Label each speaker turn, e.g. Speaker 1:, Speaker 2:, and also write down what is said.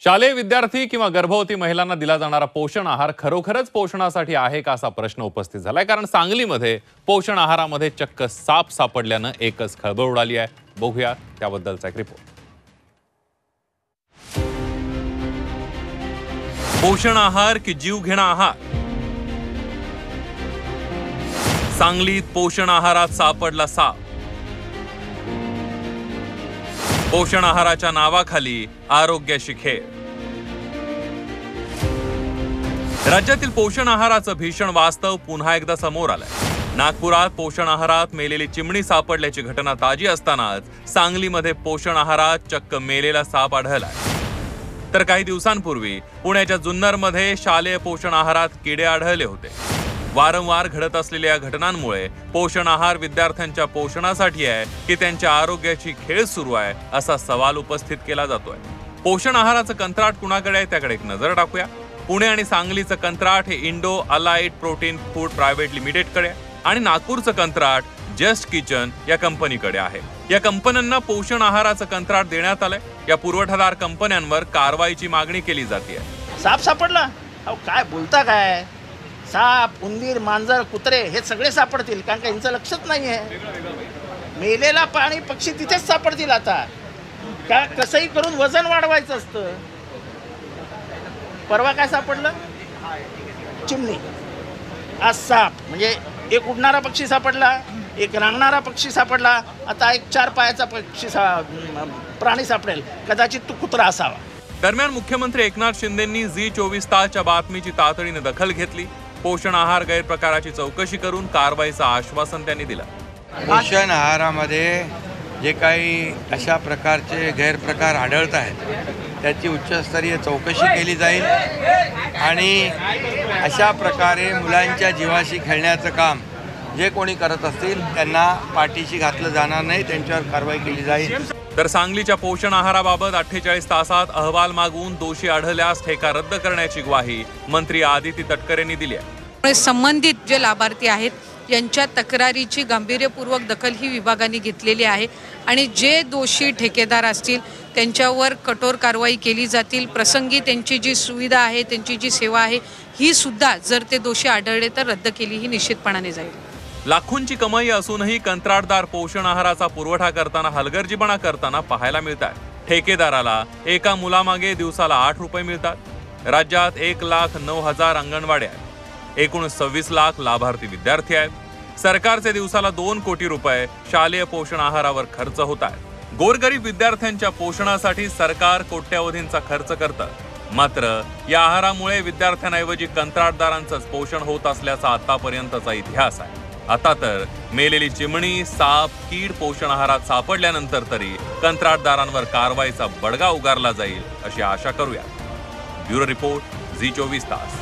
Speaker 1: शालेय विद्यार्थी किंवा गर्भवती महिलांना दिला जाणारा पोषण आहार खरोखरच पोषणासाठी आहे का असा प्रश्न उपस्थित झालाय। कारण सांगलीमध्ये पोषण आहारामध्ये चक्क साप सापडल्यानं एकच खळबळ उडाली आहे। बघूया त्याबद्दलचा एक रिपोर्ट। पोषण आहार की जीव घेणा आहार। सांगलीत पोषण आहारात सापडला साप। पोषण आहाराच्या नावाखाली आरोग्याशी खेळ। राज्यातील पोषण आहाराचं भीषण वास्तव पुन्हा एकदा समोर आलंय। नागपुरात पोषण आहारात मेलेली चिमणी सापडल्याची घटना ताजी असतानाच सांगलीमध्ये पोषण आहारात चक्क मेलेला साप आढळलाय। तर काही दिवसांपूर्वी पुण्याच्या जुन्नरमध्ये शालेय पोषण आहारात किडे आढळले होते। वारंवार घडत असलेल्या घटनांमुळे पोषण आहार विद्यार्थ्यांच्या पोषणासाठी आहे की त्यांच्या आरोग्याची खेळ सुरू आहे असा सवाल उपस्थित केला जातोय। पोषण आहाराचं कंत्राट कुणाकडे आहे त्याकडे एक नजर टाकूया। पुणे आणि सांगलीचं कंत्राट हे Indo allied protein food private लिमिटेडकडे आणि नागपूरचं कंत्राट जस्ट किचन या कंपनीकडे आहे। या कंपन्यांना पोषण आहाराचं कंत्राट देण्यात आलंय। या पुरवठादार कंपन्यांवर कारवाईची मागणी केली जाते।
Speaker 2: साप सापडला? अहो काय बोलता काय? साप, उंदीर, मांजर, कुत्रे हे सगळे सापडतील कारण का यांचं लक्षच नाही आहे। मेलेला प्राणी पक्षी तिथेच सापडतील आता का? कसंही करून वजन वाढवायचं असतं। परवा काय सापडलं? चिमणी। आज साप, म्हणजे एक उडणारा पक्षी सापडला, एक रांगणारा पक्षी सापडला, आता एक 4 पायाचा प्राणी सापडेल, कदाचित तो कुत्रा असावा।
Speaker 1: दरम्यान मुख्यमंत्री एकनाथ शिंदेंनी झी24 तासच्या बातमीची तातडीने दखल घेतली। पोषण आहार गैरप्रकाराची चौकशी करून कारवाईचं आश्वासन त्यांनी दिलं।
Speaker 3: पोषण आहारामध्ये जे काही अशा प्रकारचे गैरप्रकार आढळत आहेत त्याची उच्चस्तरीय चौकशी केली जाईल आणि अशा प्रकारे मुलांच्या जीवाशी खेळण्याचं काम जे कोणी करत असतील त्यांना पाठीशी घातलं जाणार नाही, त्यांच्यावर कारवाई केली जाईल।
Speaker 1: तर सांगलीच्या पोषण आहाराबाबत 48 तासात अहवाल मागवून दोषी आढळल्यास ठेका रद्द करण्याची ग्वाही मंत्री आदिती तटकरेंनी दिली आहे।
Speaker 4: संबंधित जे लाभार्थी आहेत यांच्या तक्रारीची गांभीर्यपूर्वक दखल ही विभागाने घेतलेली आहे आणि जे दोषी ठेकेदार असतील त्यांच्यावर कठोर कारवाई केली जातील। प्रसंगी त्यांची जी सुविधा आहे, त्यांची जी सेवा आहे ही सुद्धा जर ते दोषी आढळले तर रद्द केली ही निश्चितपणाने जाईल।
Speaker 1: लाखोंची कमाई असूनही कंत्राटदार पोषण आहाराचा पुरवठा करताना हलगर्जीपणा करताना पाहायला मिळतात। ठेकेदाराला एका मुलामागे दिवसाला 8 रुपये मिळतात। राज्यात 1,09,000 अंगणवाड्या आहेत। एकूण 26 लाख लाभार्थी विद्यार्थी आहेत। सरकारचे दिवसाला 2 कोटी रुपये शालेय पोषण आहारावर खर्च होत आहेत। गोरगरीब विद्यार्थ्यांच्या पोषणासाठी सरकार कोट्यवधींचा खर्च करतं। मात्र या आहारामुळे विद्यार्थ्यांऐवजी कंत्राटदारांचंच पोषण होत असल्याचा आतापर्यंतचा इतिहास आहे। आता तर मेलेली चिमणी, साप, कीड पोषण आहारात सापडल्यानंतर तरी कंत्राटदारांवर कारवाईचा बडगा उगारला जाईल अशी आशा करूया। ब्युरो रिपोर्ट, झी24 तास।